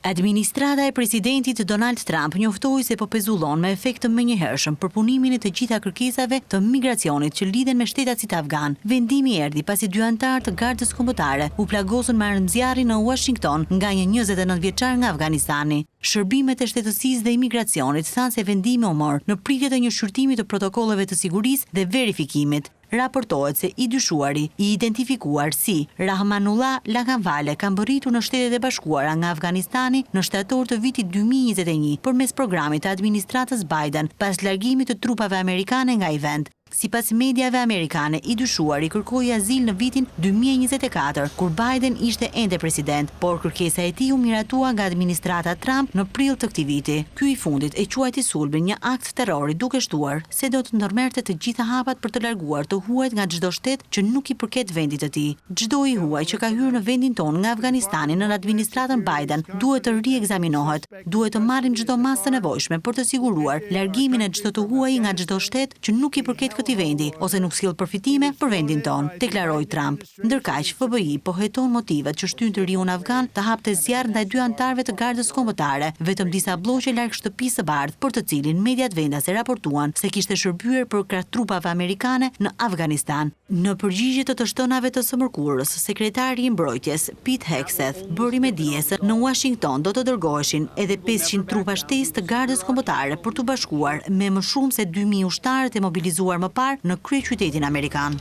Administrata e presidentit Donald Trump njoftoi se po pezullon me efekt të menjëhershëm për punimin e të gjitha kërkesave të migracionit që lidhen me shtetat si afgan. Vendimi erdhi pasi dy anëtar të Gardës Kombëtare u plagosën me armëzjarri në Washington nga një 29 vjeçar nga Afganistani. Shërbimet e shtetësisë dhe imigracionit thanë se vendimi u mor në pritje të një shqyrtimi të protokolleve të sigurisë dhe verifikimit. Raportohet se i dyshuari, i identifikuar si Rahmanullah Laganvale, ka mbërritur në Shtetet e Bashkuara nga Afganistani në shtator të vitit 2021 përmes programit të administratës Biden pas largimit të trupave amerikane nga ai vend. Sipas mediave amerikane, i dyshuari kërkoi azil në vitin 2024, kur Biden ishte ende president, por kërkesa e tij u miratua nga administrata Trump në prill të këtij viti. Ky i fundit e quajti sulmin një akt terrori, duke shtuar se do të ndërmerrte të gjitha hapat për të larguar të huajt nga çdo shtet që nuk i përket vendit të tij. Çdo i huaj që ka hyrë në vendin tonë nga Afganistani në administratën Biden duhet të riekzaminohet. Duhet të marrim çdo masë të nevojshme për të siguruar largimin e çdo të huaji nga çdo shtet që nuk i përket këtij vendi ose nuk sjell përfitime për vendin ton, deklaroi Trump. Ndërkaq, FBI po heton motivet që shtyn të riun afgan të hapte zjarr ndaj dy anëtarëve të Gardës Kombëtare, vetëm disa blloqe larg shtëpisë së bardhë, për të cilin mediat vendase raportuan se kishte shërbyer për krah trupave amerikane në Afganistan. Në përgjigje të shtonave të së mërkurës, sekretari i mbrojtjes Pete Hegseth bëri me dije se në Washington do të dërgoheshin edhe 500 trupa shtesë të Gardës Kombëtare për të bashkuar me më shumë se 2000 ushtarët e mobilizuar më parë në kryeqytetin amerikan.